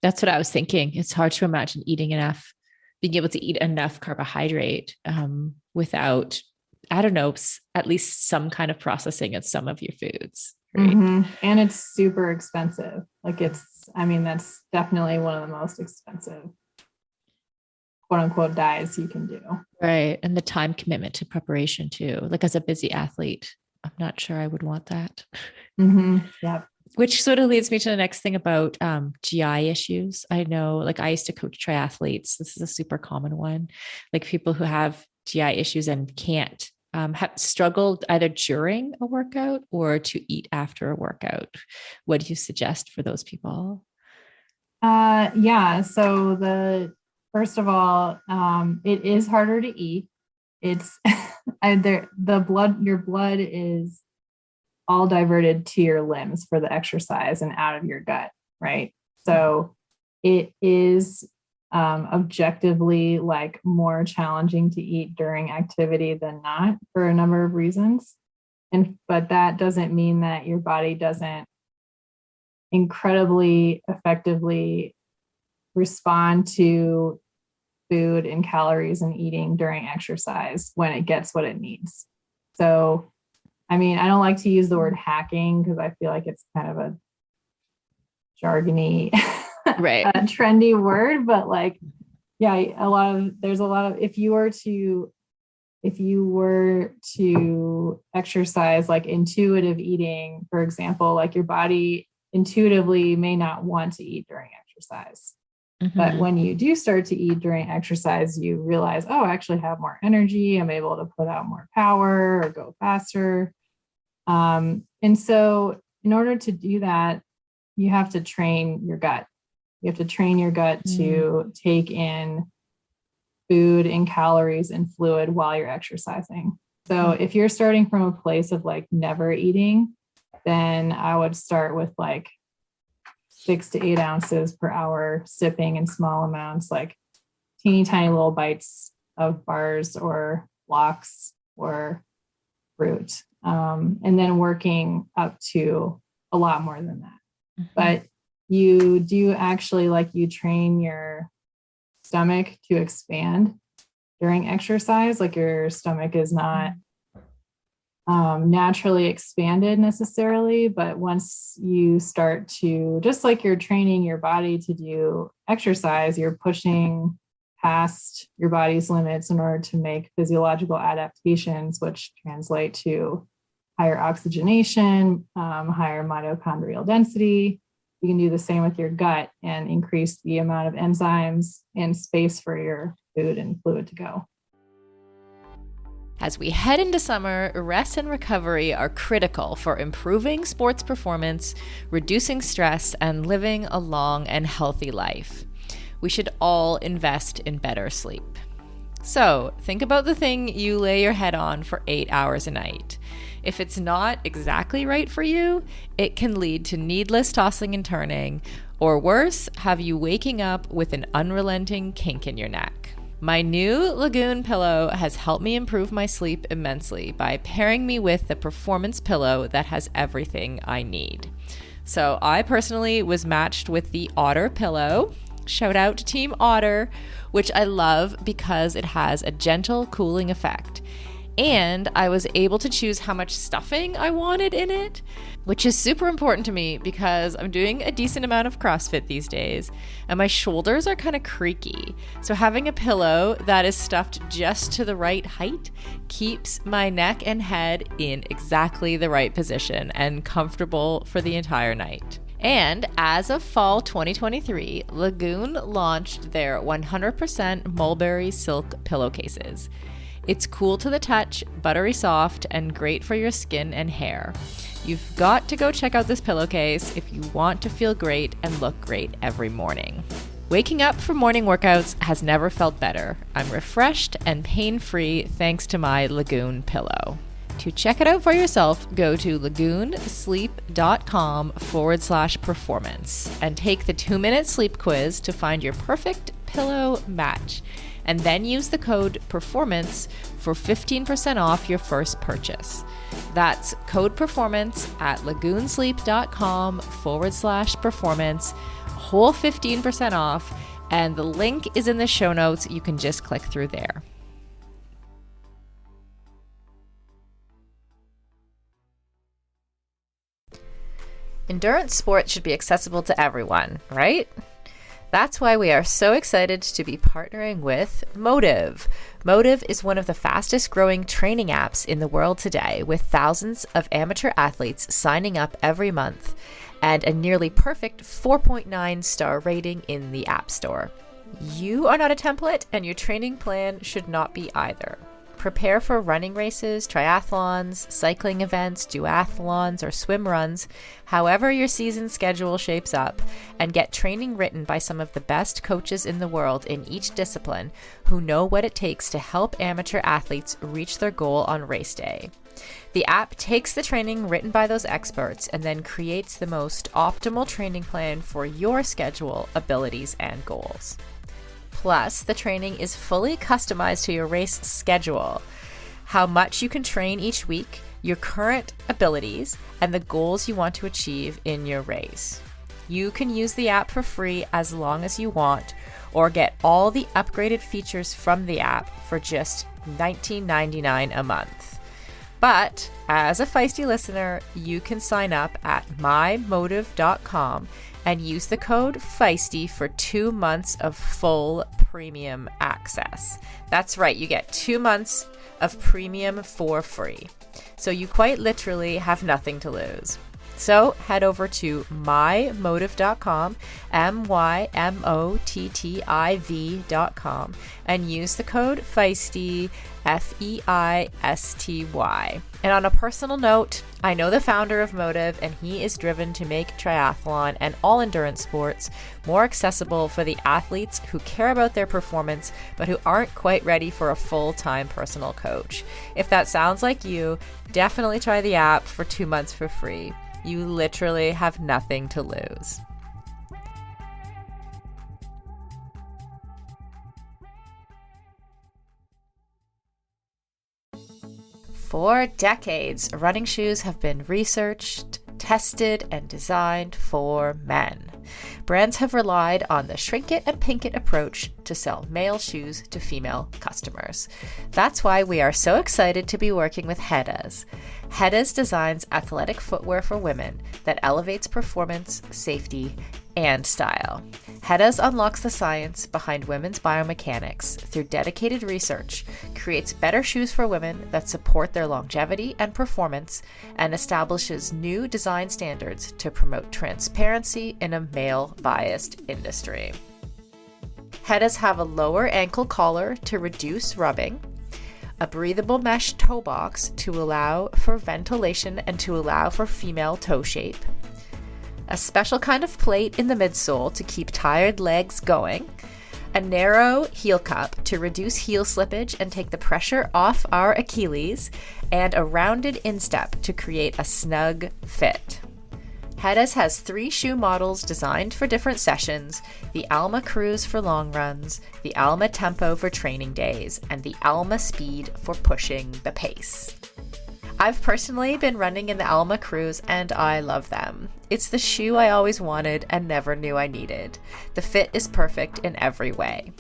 That's what I was thinking. It's hard to imagine being able to eat enough carbohydrate without, I don't know, at least some kind of processing of some of your foods. Right? Mm-hmm. And it's super expensive. Like that's definitely one of the most expensive quote unquote diets you can do. Right. And the time commitment to preparation too. Like as a busy athlete, I'm not sure I would want that. Mm-hmm. Yeah. Which sort of leads me to the next thing about GI issues. I know, like I used to coach triathletes. This is a super common one. Like people who have GI issues and can't have struggled either during a workout or to eat after a workout. What do you suggest for those people? Yeah. So first of all, it is harder to eat. It's your blood is all diverted to your limbs for the exercise and out of your gut, right? So it is objectively like more challenging to eat during activity than not for a number of reasons. But that doesn't mean that your body doesn't incredibly effectively respond to food and calories and eating during exercise when it gets what it needs. So I don't like to use the word hacking because I feel like it's kind of a jargony, right, trendy word, but like, yeah, there's a lot of, if you were to exercise like intuitive eating, for example, like your body intuitively may not want to eat during exercise. Mm-hmm. But when you do start to eat during exercise, you realize, oh, I actually have more energy. I'm able to put out more power or go faster. And so in order to do that, you have to train your gut. You have to train your gut to take in food and calories and fluid while you're exercising. So if you're starting from a place of like never eating, then I would start with like 6 to 8 ounces per hour, sipping in small amounts, like teeny tiny little bites of bars or blocks or fruit. And then working up to a lot more than that. Mm-hmm. But you do actually, like, you train your stomach to expand during exercise. Like your stomach is not naturally expanded necessarily, but once you start to, just like you're training your body to do exercise, you're pushing past your body's limits in order to make physiological adaptations, which translate to higher oxygenation, higher mitochondrial density. You can do the same with your gut and increase the amount of enzymes and space for your food and fluid to go. As we head into summer, rest and recovery are critical for improving sports performance, reducing stress, and living a long and healthy life. We should all invest in better sleep. So, think about the thing you lay your head on for 8 hours a night. If it's not exactly right for you, it can lead to needless tossing and turning, or worse, have you waking up with an unrelenting kink in your neck. My new Lagoon pillow has helped me improve my sleep immensely by pairing me with the performance pillow that has everything I need. So I personally was matched with the Otter pillow. Shout out to Team Otter, which I love because it has a gentle cooling effect. And I was able to choose how much stuffing I wanted in it, which is super important to me because I'm doing a decent amount of CrossFit these days and my shoulders are kind of creaky. So having a pillow that is stuffed just to the right height keeps my neck and head in exactly the right position and comfortable for the entire night. And as of fall 2023, Lagoon launched their 100% mulberry silk pillowcases. It's cool to the touch, buttery soft, and great for your skin and hair. You've got to go check out this pillowcase if you want to feel great and look great every morning. Waking up for morning workouts has never felt better. I'm refreshed and pain-free thanks to my Lagoon pillow. To check it out for yourself, go to lagoonsleep.com/performance and take the 2-minute sleep quiz to find your perfect pillow match. And then use the code PERFORMANCE for 15% off your first purchase. That's code PERFORMANCE at lagoonsleep.com/performance. whole 15% off, and the link is in the show notes. You can just click through there. Endurance sports should be accessible to everyone, right? That's why we are so excited to be partnering with Motive. Motive is one of the fastest growing training apps in the world today, with thousands of amateur athletes signing up every month and a nearly perfect 4.9 star rating in the App Store. You are not a template, and your training plan should not be either. Prepare for running races, triathlons, cycling events, duathlons, or swim runs, however your season schedule shapes up, and get training written by some of the best coaches in the world in each discipline who know what it takes to help amateur athletes reach their goal on race day. The app takes the training written by those experts and then creates the most optimal training plan for your schedule, abilities, and goals. Plus, the training is fully customized to your race schedule, how much you can train each week, your current abilities, and the goals you want to achieve in your race. You can use the app for free as long as you want, or get all the upgraded features from the app for just $19.99 a month. But as a Feisty listener, you can sign up at mymotive.com and use the code Feisty for 2 months of full premium access. That's right, you get 2 months of premium for free. So you quite literally have nothing to lose. So head over to mymotive.com, mymotiv.com, and use the code Feisty, Feisty. And on a personal note, I know the founder of Motive, and he is driven to make triathlon and all endurance sports more accessible for the athletes who care about their performance, but who aren't quite ready for a full-time personal coach. If that sounds like you, definitely try the app for 2 months for free. You literally have nothing to lose. For decades, running shoes have been researched, tested, and designed for men. Brands have relied on the shrink it and pink it approach to sell male shoes to female customers. That's why we are so excited to be working with Hedas. Hedas designs athletic footwear for women that elevates performance, safety, and style. Hedas unlocks the science behind women's biomechanics through dedicated research, creates better shoes for women that support their longevity and performance, and establishes new design standards to promote transparency in a male-biased industry. Hedas have a lower ankle collar to reduce rubbing, a breathable mesh toe box to allow for ventilation and to allow for female toe shape, a special kind of plate in the midsole to keep tired legs going, a narrow heel cup to reduce heel slippage and take the pressure off our Achilles, and a rounded instep to create a snug fit. Hedas has 3 shoe models designed for different sessions: the Alma Cruise for long runs, the Alma Tempo for training days, and the Alma Speed for pushing the pace. I've personally been running in the Alma Cruise and I love them. It's the shoe I always wanted and never knew I needed. The fit is perfect in every way.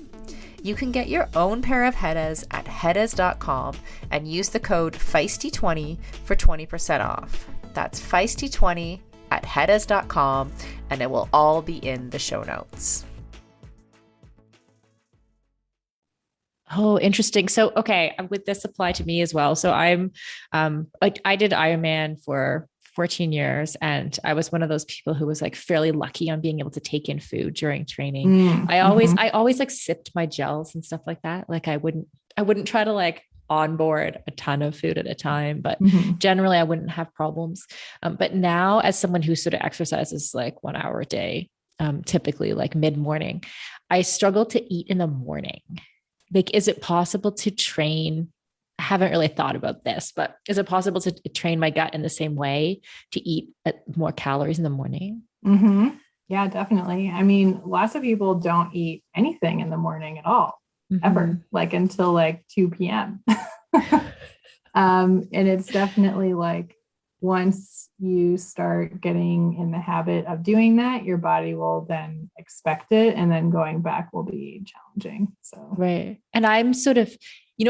You can get your own pair of Hedas at hedas.com and use the code Feisty20 for 20% off. That's Feisty20 at hedas.com, and it will all be in the show notes. Oh, interesting. So, okay, would this apply to me as well? So I did Ironman for 14 years, and I was one of those people who was like fairly lucky on being able to take in food during training. I always like sipped my gels and stuff like that. Like I wouldn't try to like onboard a ton of food at a time, but generally I wouldn't have problems. But now, as someone who sort of exercises like 1 hour a day, typically like mid-morning, I struggle to eat in the morning. Like, is it possible to train? I haven't really thought about this, but is it possible to train my gut in the same way to eat more calories in the morning? Yeah, definitely. I mean, lots of people don't eat anything in the morning at all, ever, like until like 2 p.m. And it's definitely like once you start getting in the habit of doing that, your body will then expect it. And then going back will be challenging. So, right. And I'm sort of,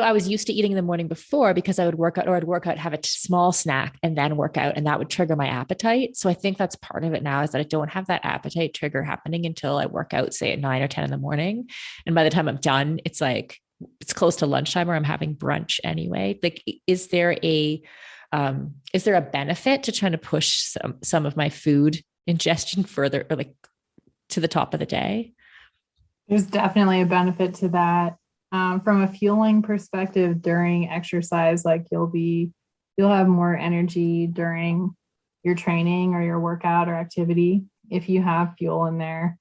I was used to eating in the morning before because I would work out, or I'd work out, have a small snack and then work out, and that would trigger my appetite. So I think that's part of it now, is that I don't have that appetite trigger happening until I work out, say at 9 or 10 in the morning. And by the time I'm done, it's like, it's close to lunchtime, or I'm having brunch anyway. Like, is there a benefit to trying to push some of my food ingestion further, or like to the top of the day? There's definitely a benefit to that. From a fueling perspective, during exercise, like you'll have more energy during your training or your workout or activity if you have fuel in there.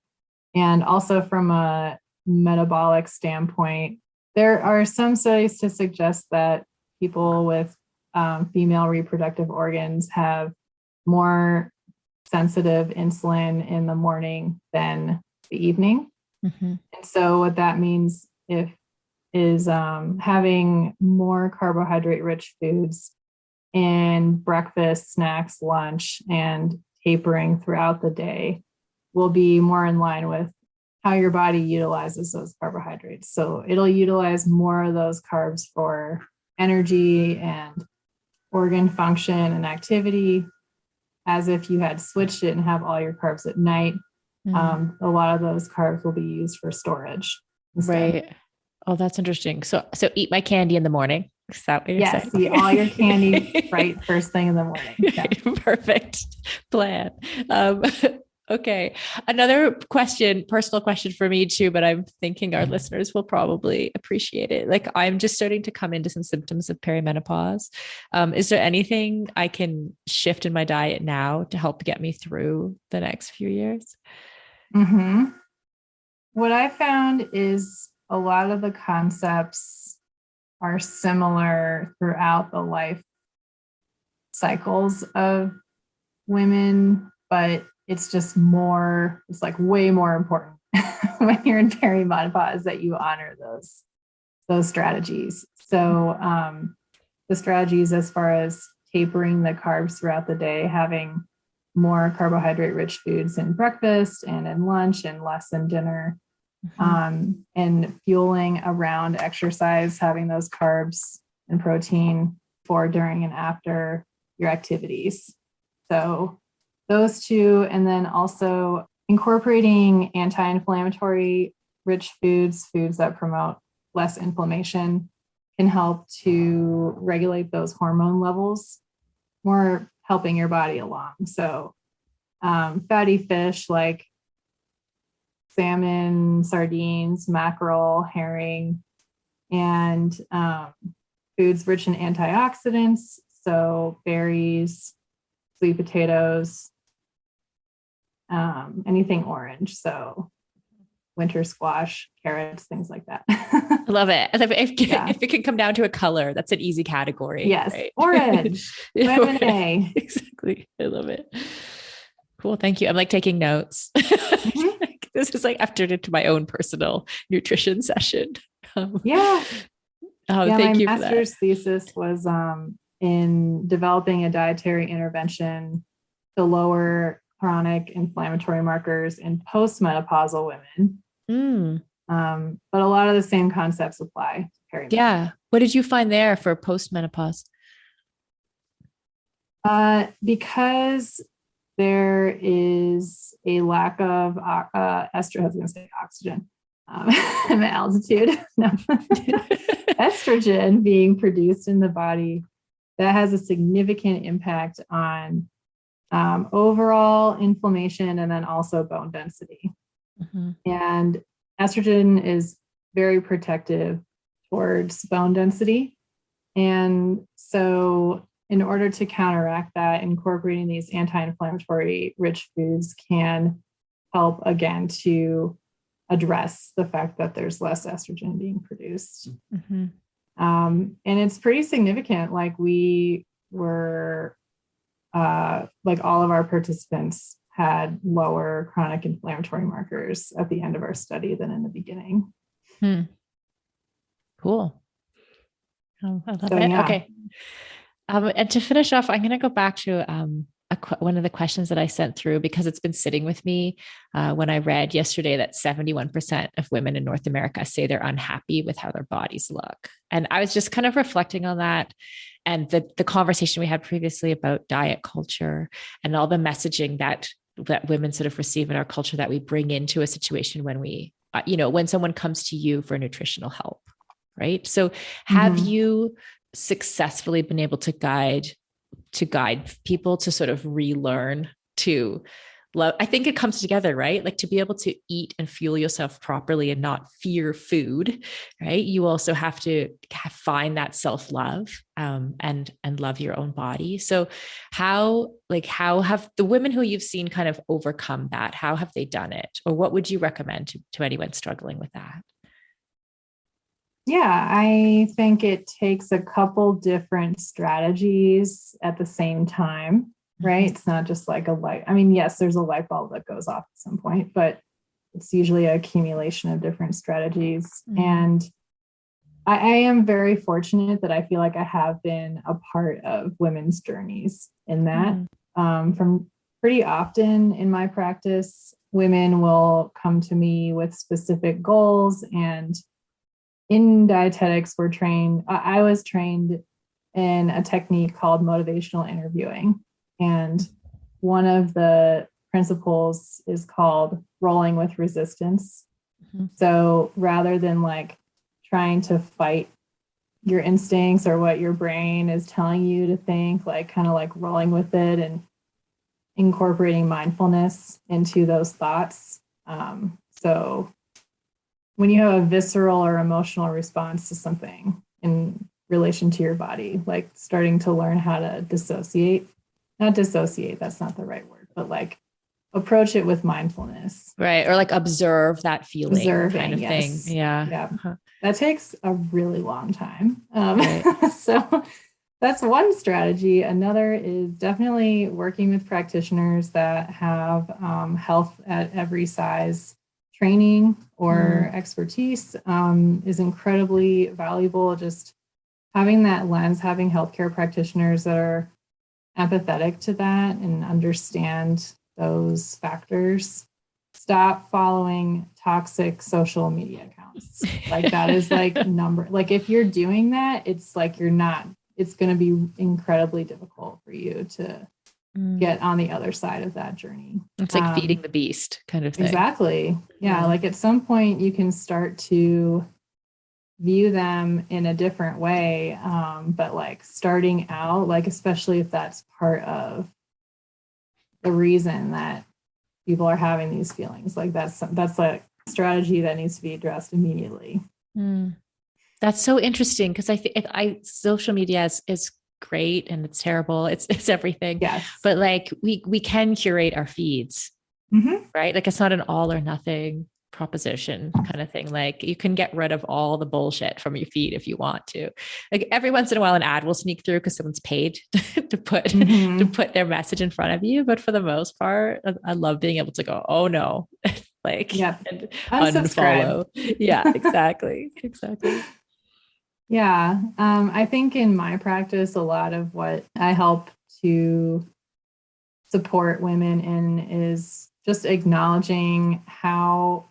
And also from a metabolic standpoint, there are some studies to suggest that people with female reproductive organs have more sensitive insulin in the morning than the evening. Mm-hmm. And so what that means is having more carbohydrate rich foods in breakfast, snacks, lunch, and tapering throughout the day will be more in line with how your body utilizes those carbohydrates. So it'll utilize more of those carbs for energy and organ function and activity, as if you had switched it and have all your carbs at night. A lot of those carbs will be used for storage instead. Right. Oh, that's interesting. So eat my candy in the morning. Is that what you're saying? Yes, eat all your candy right first thing in the morning. Yeah. Perfect plan. Okay. Another question, personal question for me too, but I'm thinking our listeners will probably appreciate it. Like, I'm just starting to come into some symptoms of perimenopause. Is there anything I can shift in my diet now to help get me through the next few years? Mm-hmm. What I found is a lot of the concepts are similar throughout the life cycles of women, but it's like way more important when you're in perimenopause that you honor those strategies. So the strategies as far as tapering the carbs throughout the day, having more carbohydrate rich foods in breakfast and in lunch and less in dinner, and fueling around exercise, having those carbs and protein for, during, and after your activities. So those two, and then also incorporating anti-inflammatory rich foods that promote less inflammation, can help to regulate those hormone levels, more helping your body along. So fatty fish like salmon, sardines, mackerel, herring, and foods rich in antioxidants. So berries, sweet potatoes, anything orange. So winter squash, carrots, things like that. I love it. If it can come down to a color, that's an easy category. Yes. Right? Orange. Vitamin A. Exactly. I love it. Cool. Thank you. I'm like taking notes. Mm-hmm. This is like after to my own personal nutrition session. Thank you. My master's thesis was in developing a dietary intervention to lower chronic inflammatory markers in postmenopausal women. But a lot of the same concepts apply to perimenopause. Yeah. What did you find there for postmenopause? Because there is a lack of estrogen. I was going to say oxygen and altitude. No. Estrogen being produced in the body, that has a significant impact on overall inflammation and then also bone density. Mm-hmm. And estrogen is very protective towards bone density. And so in order to counteract that, incorporating these anti-inflammatory rich foods can help again to address the fact that there's less estrogen being produced. Mm-hmm. And it's pretty significant. Like we were, like all of our participants had lower chronic inflammatory markers at the end of our study than in the beginning. Cool. I love it. Yeah. Okay. And to finish off, I'm going to go back to one of the questions that I sent through because it's been sitting with me when I read yesterday that 71% of women in North America say they're unhappy with how their bodies look. And I was just kind of reflecting on that and the conversation we had previously about diet culture and all the messaging that women sort of receive in our culture that we bring into a situation when we, when someone comes to you for nutritional help, right? So have you successfully been able to guide people to sort of relearn to love? I think it comes together, right? Like to be able to eat and fuel yourself properly and not fear food, right? You also have to find that self-love and love your own body. So how have the women who you've seen kind of overcome that? How have they done it? Or what would you recommend to anyone struggling with that? Yeah, I think it takes a couple different strategies at the same time, right? It's not just like yes, there's a light bulb that goes off at some point, but it's usually an accumulation of different strategies. And I am very fortunate that I feel like I have been a part of women's journeys in that. From pretty often in my practice, women will come to me with specific goals, and in dietetics, I was trained in a technique called motivational interviewing. And one of the principles is called rolling with resistance. So rather than like trying to fight your instincts or what your brain is telling you to think, like kind of like rolling with it and incorporating mindfulness into those thoughts. So when you have a visceral or emotional response to something in relation to your body, like starting to learn how to not dissociate, that's not the right word, but like approach it with mindfulness. Right. Or like observe that feeling kind of yes. thing. Yeah. Yeah. That takes a really long time. So that's one strategy. Another is definitely working with practitioners that have health at every size training or expertise is incredibly valuable. Just having that lens, having healthcare practitioners that are empathetic to that and understand those factors. Stop following toxic social media accounts. Like that is like if you're doing that, it's like it's going to be incredibly difficult for you to get on the other side of that journey. It's like feeding the beast kind of thing. Exactly. Yeah. Like at some point you can start to view them in a different way. But like starting out, like, especially if that's part of the reason that people are having these feelings, like that's like a strategy that needs to be addressed immediately. That's so interesting. Cause I think social media is great and it's terrible. It's everything. Yes. But like we can curate our feeds, right? Like it's not an all or nothing proposition kind of thing. Like you can get rid of all the bullshit from your feed if you want to. Like every once in a while, an ad will sneak through because someone's paid to put their message in front of you. But for the most part, I love being able to go, oh no, like unfollow. Yeah, exactly. Yeah. I think in my practice, a lot of what I help to support women in is just acknowledging how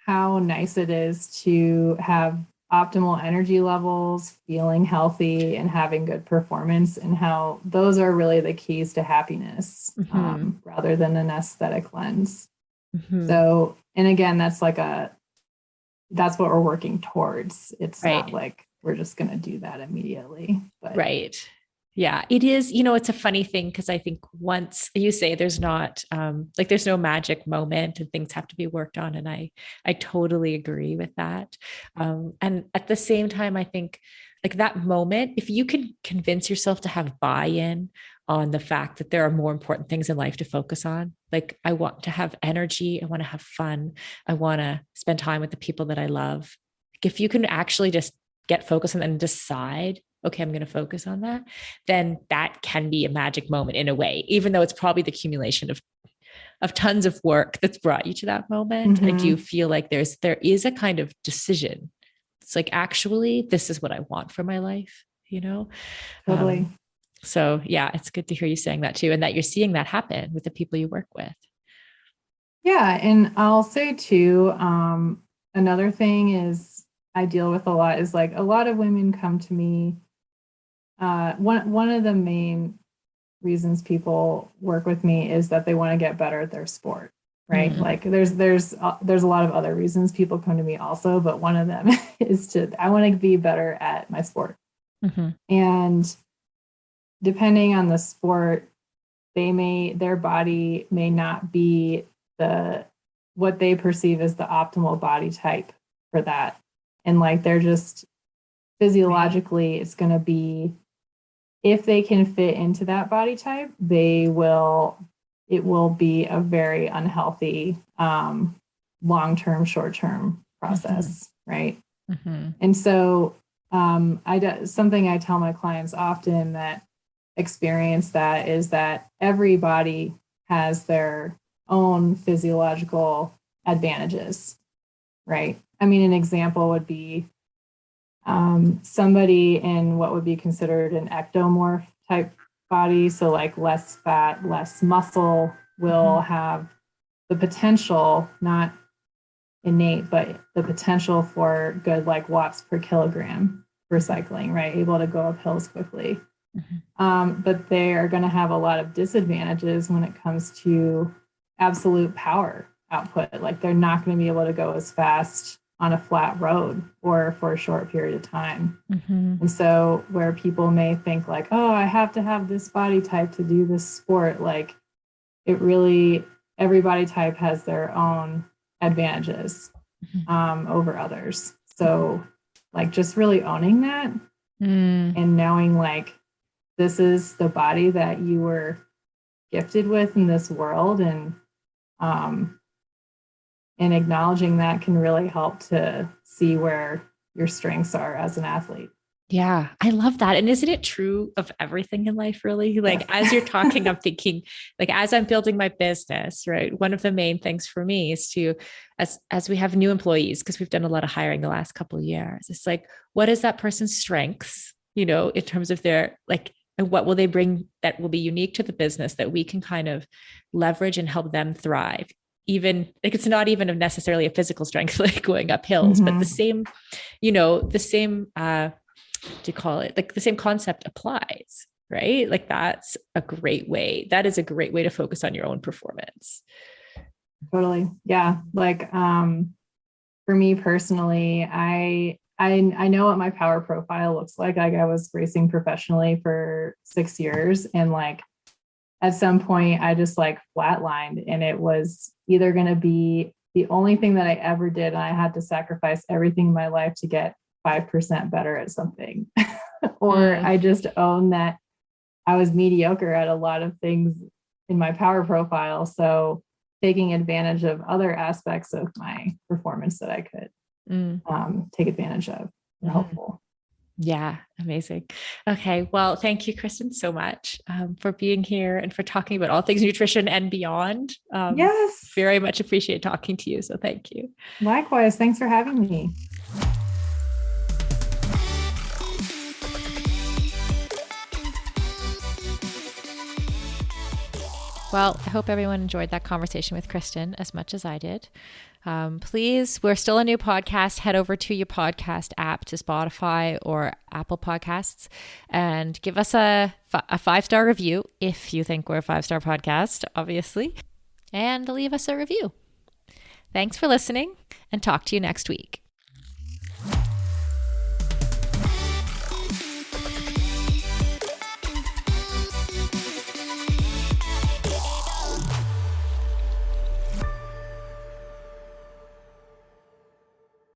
nice it is to have optimal energy levels, feeling healthy, and having good performance, and how those are really the keys to happiness, rather than an aesthetic lens. So, and again, that's what we're working towards. It's not like we're just going to do that immediately. But. Right. Yeah, it is. It's a funny thing because I think once you say there's not there's no magic moment and things have to be worked on. And I totally agree with that. And at the same time, I think like that moment, if you can convince yourself to have buy-in on the fact that there are more important things in life to focus on. Like I want to have energy. I want to have fun. I want to spend time with the people that I love. Like if you can actually just get focused on and decide, okay, I'm going to focus on that, then that can be a magic moment in a way, even though it's probably the accumulation of tons of work that's brought you to that moment. I do feel like there is a kind of decision. It's like, actually, this is what I want for my life. you know? Totally. So yeah, it's good to hear you saying that too, and that you're seeing that happen with the people you work with. Yeah. And I'll say too, another thing is I deal with a lot is like a lot of women come to me. One of the main reasons people work with me is that they want to get better at their sport, right? Mm-hmm. Like there's a lot of other reasons people come to me also, but one of them is I want to be better at my sport. Mm-hmm. And depending on the sport, their body may not be what they perceive as the optimal body type for that. And like they're just physiologically, it's going to be, if they can fit into that body type, it will be a very unhealthy long-term, short-term process, right? Mm-hmm. And so something I tell my clients often that experience that is that everybody has their own physiological advantages, right? I mean, an example would be somebody in what would be considered an ectomorph type body, so like less fat, less muscle, will have the potential, not innate, but the potential for good like watts per kilogram for cycling, right? Able to go up hills quickly. But they are going to have a lot of disadvantages when it comes to absolute power output. Like they're not going to be able to go as fast on a flat road or for a short period of time. And so where people may think like, oh, I have to have this body type to do this sport, like every body type has their own advantages over others. So like just really owning that and knowing like, this is the body that you were gifted with in this world, and acknowledging that can really help to see where your strengths are as an athlete. Yeah, I love that. And isn't it true of everything in life, really? Like, yes. As you're talking, I'm thinking, like, as I'm building my business, right? One of the main things for me is as we have new employees, because we've done a lot of hiring the last couple of years, it's like, what is that person's strengths, in terms of their, like, and what will they bring that will be unique to the business that we can kind of leverage and help them thrive? Even like, it's not even necessarily a physical strength, like going up hills, but the same, to call it, like the same concept applies, right? Like that is a great way to focus on your own performance. Totally. Yeah. Like, for me personally, I know what my power profile looks like. Like I was racing professionally for 6 years, and like at some point I just like flatlined, and it was either going to be the only thing that I ever did, and I had to sacrifice everything in my life to get 5% better at something, or I just own that I was mediocre at a lot of things in my power profile. So taking advantage of other aspects of my performance that I could take advantage of were helpful. Yeah. Amazing. Okay. Well, thank you, Kristen, so much for being here and for talking about all things nutrition and beyond. Yes. Very much appreciate talking to you. So thank you. Likewise. Thanks for having me. Well, I hope everyone enjoyed that conversation with Kristen as much as I did. Please, we're still a new podcast. Head over to your podcast app, to Spotify or Apple Podcasts, and give us a 5-star review if you think we're a 5-star podcast, obviously, and leave us a review. Thanks for listening, and talk to you next week.